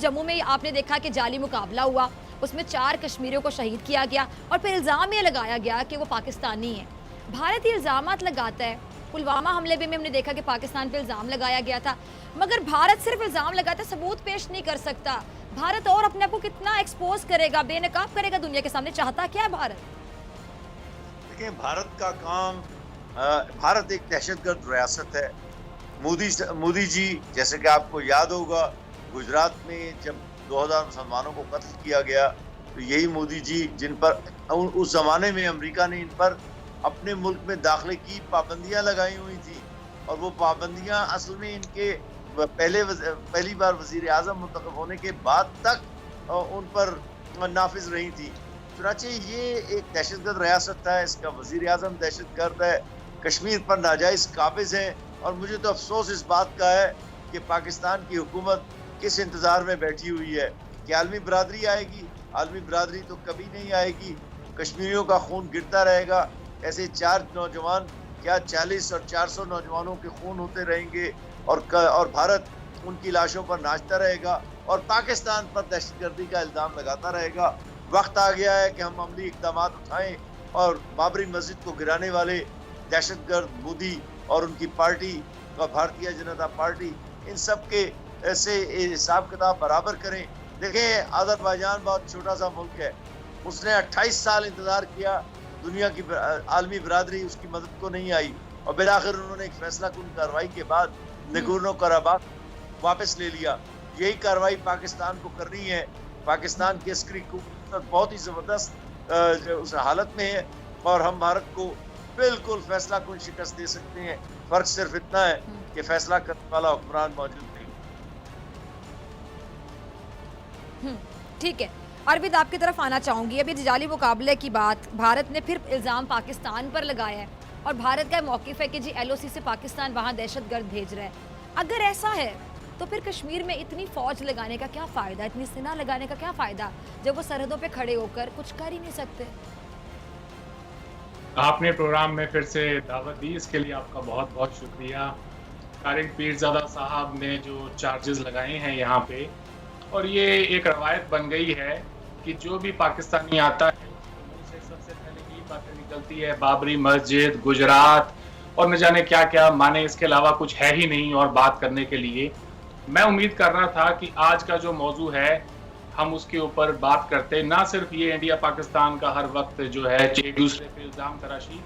जम्मू में आपने देखा कि जाली मुकाबला हुआ, उसमें 4 कश्मीरियों को शहीद किया गया और फिर इल्ज़ाम ये लगाया गया कि वो पाकिस्तानी है। भारत ये इल्ज़ामात लगाता है। पुलवामा हमले में हमने देखा कि पाकिस्तान पे इल्ज़ाम लगाया गया था, मगर भारत सिर्फ इल्ज़ाम लगाता है, सबूत पेश नहीं कर सकता। भारत और अपने आप को कितना एक्सपोज करेगा, बेनकाब करेगा दुनिया के सामने? चाहता क्या है भारत? देखिए, भारत का काम, भारत एक दहशतगर्द रियासत है। मोदी जी, जैसे कि आपको याद होगा, गुजरात में जब 2000 मुसलमानों को कत्ल किया गया, तो यही मोदी जी जिन पर उस जमाने में अमेरिका ने इन पर अपने मुल्क में दाखिले की पाबंदियां लगाई हुई थी, और वो पाबंदियां असल में इनके पहली बार वजीर आजम मुंतखब होने के बाद तक उन पर नाफिज रही थी। चुनाचे ये एक दहशतगर्द रियासत है, इसका वजीर आजम दहशतगर्द है, कश्मीर पर नाजायज काबिज है। और मुझे तो अफसोस इस बात का है कि पाकिस्तान की हुकूमत किस इंतजार में बैठी हुई है कि आलमी बरादरी आएगी। आलमी बरादरी तो कभी नहीं आएगी, कश्मीरियों का खून गिरता रहेगा। ऐसे 4 नौजवान, क्या 40 और 400 नौजवानों के खून होते रहेंगे, और भारत उनकी लाशों पर नाचता रहेगा और पाकिस्तान पर दहशतगर्दी का इल्ज़ाम लगाता रहेगा। वक्त आ गया है कि हम अमली इक़दाम उठाएं और बाबरी मस्जिद को गिराने वाले दहशतगर्द मोदी और उनकी पार्टी, भारतीय जनता पार्टी, इन सब के ऐसे हिसाब किताब बराबर करें। देखें, अज़रबैजान बहुत छोटा सा मुल्क है, उसने 28 साल इंतजार किया, दुनिया की आलमी बरादरी उसकी मदद को नहीं आई, और बिलाखिर उन्होंने एक फैसला कुन कार्रवाई के बाद नगोर्नो कराबाख वापस ले लिया। यही कार्रवाई पाकिस्तान को करनी है। पाकिस्तान की अस्करी कुव्वत बहुत ही जबरदस्त उस हालत में है, और हम भारत को बिल्कुल फैसला कुन शिकस्त दे सकते हैं। फर्क सिर्फ इतना है कि फैसला करने वाला हुक्मरान मौजूद नहीं। ठीक है, अरविंद आपकी तरफ आना चाहूंगी। अभी जाली मुकाबले की बात, भारत ने फिर इल्ज़ाम पाकिस्तान पर लगाया है, और भारत का मौक़िफ़ है कि जी LOC से पाकिस्तान वहाँ दहशतगर्द भेज रहा है। अगर ऐसा है तो फिर कश्मीर में इतनी फ़ौज लगाने का क्या फ़ायदा, इतनी सेना लगाने का क्या फ़ायदा, जब वो सरहदों पे खड़े होकर कुछ कर ही नहीं सकते? आपने प्रोग्राम में फिर से दावत दी, इसके लिए आपका बहुत बहुत शुक्रिया। तारिक पीरज़ादा साहब ने जो चार्जेस लगाए हैं यहाँ पे, और ये एक रवायत बन गई है कि जो भी पाकिस्तानी आता है उसके मुंह से सबसे पहले यही बातें निकलती है, बाबरी मस्जिद, गुजरात और न जाने क्या क्या, माने इसके अलावा कुछ है ही नहीं और बात करने के लिए। मैं उम्मीद कर रहा था कि आज का जो मौजू है हम उसके ऊपर बात करते, ना सिर्फ ये इंडिया पाकिस्तान का हर वक्त जो है एक दूसरे पे इल्ज़ाम तराशी,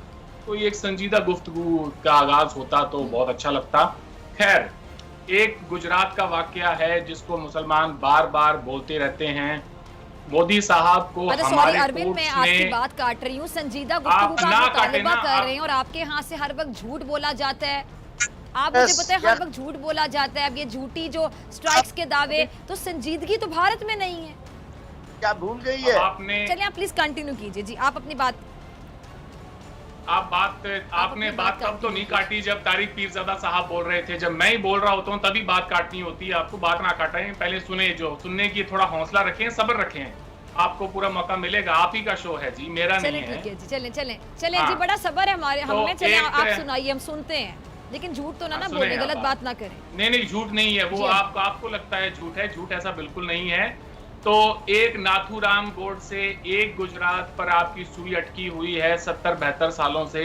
कोई एक संजीदा गुफ्तगू का आगाज होता तो बहुत अच्छा लगता। खैर, एक गुजरात का वाकया है जिसको मुसलमान बार बार बोलते रहते हैं। मोदी साहब को हमारे अरविंद, मैं आपकी बात काट रही हूँ, संजीदा गुफ्तगू का मुतालबा कर रहे हैं और आपके यहाँ से हर वक्त झूठ बोला जाता है। आप मुझे पता है हर वक्त झूठ बोला जाता है। अब ये झूठी जो स्ट्राइक्स के दावे, तो संजीदगी तो भारत में नहीं है, क्या भूल गई है आपने? चलिए आप प्लीज कंटिन्यू कीजिए जी, आप अपनी बात। आपने बात तब तो नहीं काटी जब तारिक पीरज़ादा साहब बोल रहे थे। जब मैं ही बोल रहा होता हूँ तभी बात काटनी होती है। आपको बात ना काटें, पहले सुने, जो सुनने की थोड़ा हौसला रखें, सब्र रखें, आपको पूरा मौका मिलेगा। आप ही का शो है जी, मेरा नहीं है। ठीक है जी, चलें जी, बड़ा सब्र है हमारे, हमें। चले आप सुनाइए, हम सुनते हैं, लेकिन झूठ तो ना बोले, गलत बात ना करें। नहीं, झूठ नहीं है वो, आपको लगता है झूठ है, झूठ ऐसा बिल्कुल नहीं है। तो एक नाथूराम गोडसे, एक गुजरात पर आपकी सुई अटकी हुई है 70-72 सालों से,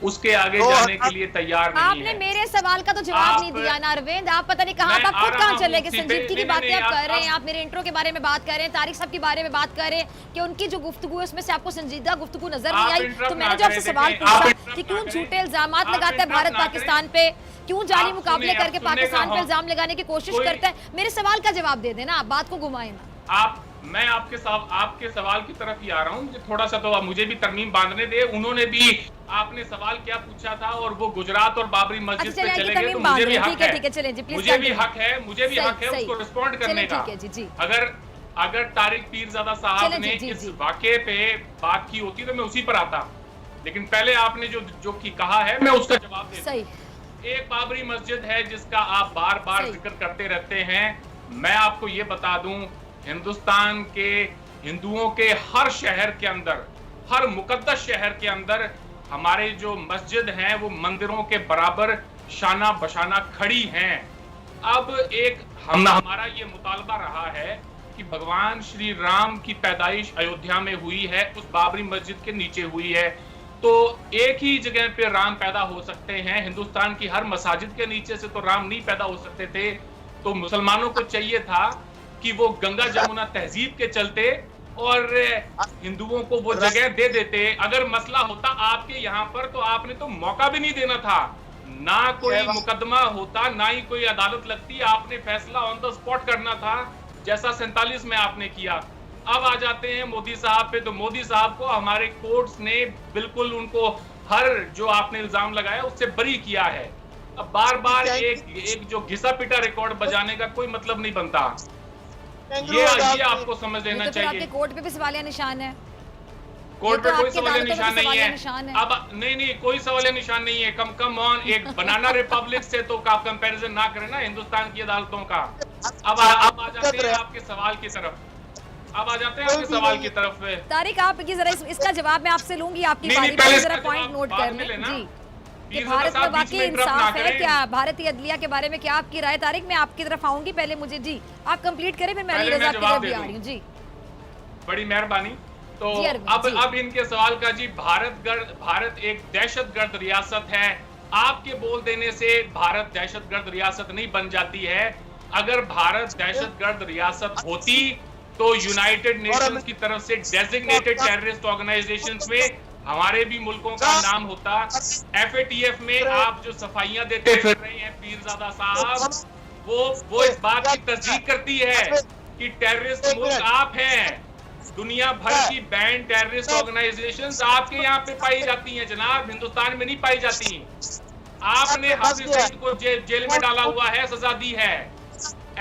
उसके आगे जाने के लिए तैयार नहीं है। आपने मेरे सवाल का तो जवाब नहीं दिया ना अरविंद। आप पता नहीं कहाँ, आप खुद कहाँ चले गए। संजीदगी की बातें आप कर रहे हैं, आप मेरे इंट्रो के बारे में बात कर रहे हैं, तारिक साहब के बारे में बात कर रहे हैं कि उनकी जो गुफ्तगू है उसमें से आपको संजीदा गुफ्तगू नजर नहीं आई। तो मैंने जो आपसे सवाल पूछा कि क्यों झूठे इल्जाम लगाता है भारत पाकिस्तान पे, क्यों जाली मुकाबले करके पाकिस्तान पे इल्जाम लगाने की कोशिश करता है, मेरे सवाल का जवाब दे देना, आप बात को घुमाए ना। मैं आपके सवाल की तरफ ही आ रहा हूँ, थोड़ा सा तो मुझे भी तरमीम बांधने दे। उन्होंने भी आपने सवाल क्या पूछा था और वो गुजरात और बाबरी मस्जिद पे चले गए, तो मुझे भी हक है, मुझे भी हक है उसको रिस्पॉन्ड करने का। अगर तारिक पीरज़ादा साहब ने इस वाकये पे बात की होती तो मैं उसी पर आता, लेकिन पहले आपने जो कहा है मैं उसका जवाब दे। एक बाबरी मस्जिद है जिसका आप बार बार जिक्र करते रहते हैं। मैं आपको ये बता दूं, हिंदुस्तान के हिंदुओं के हर शहर के अंदर, हर मुकद्दस शहर के अंदर हमारे जो मस्जिद हैं वो मंदिरों के बराबर शाना बशाना खड़ी हैं। अब एक हमारा ये मुतालबा रहा है कि भगवान श्री राम की पैदाइश अयोध्या में हुई है, उस बाबरी मस्जिद के नीचे हुई है, तो एक ही जगह पे राम पैदा हो सकते हैं। हिंदुस्तान की हर मसाजिद के नीचे से तो राम नहीं पैदा हो सकते थे। तो मुसलमानों को चाहिए था कि वो गंगा जमुना तहजीब के चलते और हिंदुओं को वो जगह दे देते। अगर मसला होता आपके यहाँ पर तो आपने तो मौका भी नहीं देना था, ना कोई मुकदमा होता, ना ही कोई अदालत लगती, आपने फैसला ऑन द स्पॉट करना था, जैसा 47 में आपने किया। अब आ जाते हैं मोदी साहब पे, तो मोदी साहब को हमारे कोर्ट्स ने बिल्कुल उनको हर जो आपने इल्जाम लगाया उससे बरी किया है। अब बार बार एक जो घिसा पिटा रिकॉर्ड बजाने का कोई मतलब नहीं बनता। ये आपको समझ लेना चाहिए। आपके कोर्ट पे भी सवालिया निशान है, कोर्ट पे कोई सवालिया निशान नहीं है। अब नहीं कोई सवालिया निशान नहीं है। कम ऑन, एक बनाना रिपब्लिक से तो आप कंपैरिजन ना करें ना हिंदुस्तान की अदालतों का। अब आ जाते हैं आपके सवाल की तरफ। तारिक, आप जरा इसका जवाब मैं आपसे लूंगी, आपकी बारी पे जरा पॉइंट नोट कर लें जी, कि भारत में वाकई इंसाफ है क्या, भारतीय अदलिया के बारे में क्या आपकी राय? तारिक, मैं आपकी तरफ आऊंगी, पहले मुझे जी आप कंप्लीट करें, फिर मैं अली रज़ा की तरफ भी आ रही हूं जी। बड़ी मेहरबानी। तो अब इनके सवाल का जी, भारत एक दहशतगर्द रियासत है। आपके बोल देने से भारत दहशतगर्द रियासत नहीं बन जाती है। अगर भारत दहशतगर्द रियासत होती तो यूनाइटेड नेशंस की तरफ से डेजिग्नेटेड टेररिस्ट ऑर्गेनाइजेशंस में हमारे भी मुल्कों का नाम होता। FATF में आप जो सफाइयां देते फिर रहे हैं पीरजादा साहब, वो इस बात की तस्दीक करती है कि टेररिस्ट मुल्क आप हैं। दुनिया भर की बैंड टेररिस्ट ऑर्गेनाइजेशंस आपके यहाँ पे पाई जाती हैं जनाब, हिंदुस्तान में नहीं पाई जाती। आपने हाफिज सईद को जेल में डाला हुआ है, सजा दी है।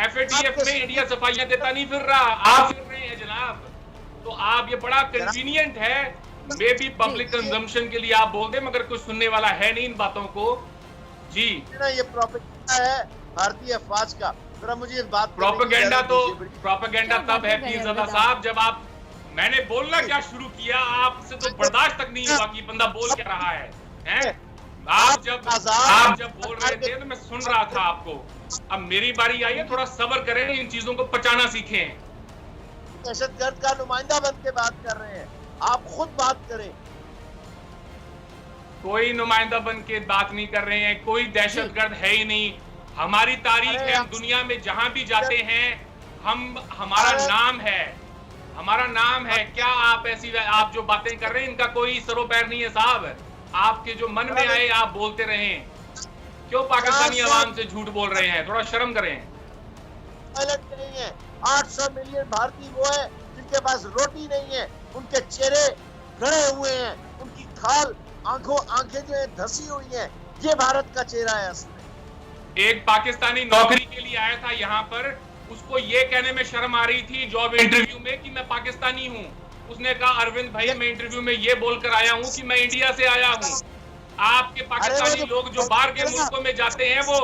FATF में इंडिया सफाइयां देता नहीं फिर रहा, आप फिर रहे हैं जनाब। तो आप, ये बड़ा कन्वीनियंट है, मे बी पब्लिक कंजम्पशन के लिए आप बोल दें, मगर कुछ सुनने वाला है नहीं इन बातों को जी। ये प्रोपेगेंडा है भारतीय अफवाज का। जरा मुझे बात, प्रोपेगेंडा तब है पीरजादा साहब जब आप, मैंने बोलना क्या शुरू किया, आपसे तो बर्दाश्त तक नहीं हुआ कि बंदा बोल क्या रहा है? आप जब बोल रहे थे तो मैं सुन रहा था आपको। अब मेरी बारी आई है, थोड़ा सब्र करें, इन चीजों को पचाना सीखें। दहशतगर्द का नुमाइंदा बन के बात कर रहे हैं, आप खुद बात करें। कोई नुमाइंदा बन के बात नहीं कर रहे हैं, कोई दहशतगर्द है ही नहीं। हमारी तारीख है, हम दुनिया में जहां भी जाते हैं हमारा नाम है। क्या आप जो बातें कर रहे हैं इनका कोई सरो पैर नहीं है साहब। आपके जो मन में आए आप बोलते रहें। क्यों पाकिस्तानी आवाम से झूठ बोल रहे हैं? थोड़ा शर्म करें। नहीं है, 800 मिलियन भारतीय वो है जिनके पास रोटी नहीं है, उनके चेहरे गड़े हुए हैं, उनकी खाल आंखें जो है धसी हुई हैं। ये भारत का चेहरा है असल में। एक पाकिस्तानी नौकरी के लिए आया था यहाँ पर, उसको ये कहने में शर्म आ रही थी जॉब इंटरव्यू में कि मैं पाकिस्तानी हूँ। उसने कहा अरविंद भाई मैं इंटरव्यू में ये बोलकर आया हूँ कि मैं इंडिया से आया हूँ। आपके पाकिस्तानी लोग जो बाहर के मुल्कों में जाते हैं वो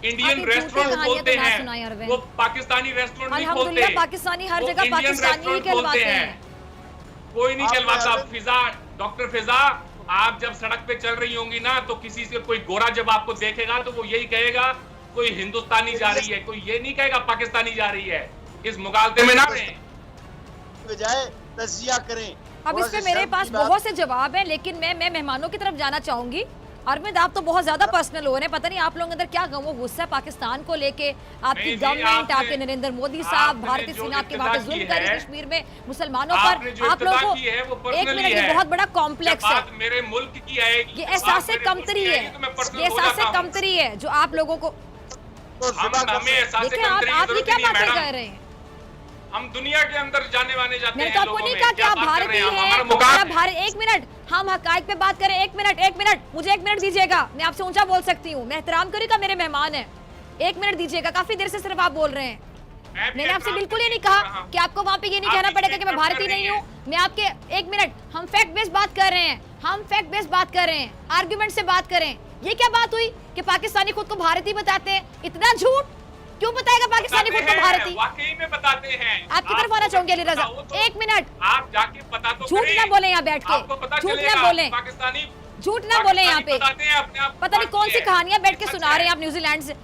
इंडियन रेस्टोरेंट खोलते हैं, वो पाकिस्तानी रेस्टोरेंट नहीं खोलते। पाकिस्तानी हर जगह पाकिस्तानी ही कहलवाते हैं, कोई नहीं कहलवाता। फिजा, डॉक्टर फिजा, आप जब सड़क पे चल रही होंगी ना तो किसी से कोई गोरा जब आपको देखेगा तो वो यही कहेगा कोई हिंदुस्तानी जा रही है, कोई ये नहीं कहेगा पाकिस्तानी जा रही है। इस मुगालते में ना रहें, बजाय तजिया करें। अब इस पे मेरे पास बहुत से जवाब हैं, लेकिन मैं मेहमानों की तरफ जाना चाहूंगी। अरविंद, आप तो बहुत ज्यादा पर्सनल हो रहे हैं, पता नहीं आप लोगों के अंदर क्या गम गुस्सा है पाकिस्तान को लेके, आपकी गवर्नमेंट, आपके नरेंद्र मोदी साहब, भारतीय सेना आपके वहां पे जुल्म करी कश्मीर में मुसलमानों पर। आप लोगों को एक मिनट, ये बहुत बड़ा कॉम्प्लेक्स है, मेरे मुल्क की आएगी, ये एहसास कमतरी है, ये एहसास कमतरी है जो आप लोगों को। देखिए आप ये क्या बातें कर रहे हैं? हम दुनिया के अंदर जाने वाने जाते हैं। मैंने तो आपको नहीं कहा कि आप भारतीय हैं। एक मिनट, हम हकाइक पे बात करें। एक मिनट, मुझे 1 मिनट दीजिएगा, मैं आपसे ऊंचा बोल सकती हूँ, मैं एहतराम करूँगा, मेरे मेहमान हैं। 1 मिनट दीजिएगा, काफी देर से सिर्फ आप बोल रहे हैं। मैंने आपसे बिल्कुल ये नहीं कहा कि आपको वहां पे ये नहीं कहना पड़ेगा कि मैं भारतीय नहीं हूँ। मैं आपके 1 मिनट, हम फैक्ट बेस्ड बात कर रहे हैं, आर्ग्यूमेंट से बात करें। ये क्या बात हुई कि पाकिस्तानी खुद को भारतीय बताते हैं? इतना झूठ क्यों बताएगा पाकिस्तानी खुद को भारतीय? वाकई में बताते हैं। आपकी तरफ आना चाहूंगी अली रजा। 1 मिनट, आप जाके पता तो झूठ ना बोले यहाँ बैठ के, झूठ ना बोले, पाकिस्तानी झूठ ना बोले यहाँ पे। अपने आप पता नहीं कौन सी कहानियां बैठ के सुना रहे हैं आप न्यूजीलैंड से।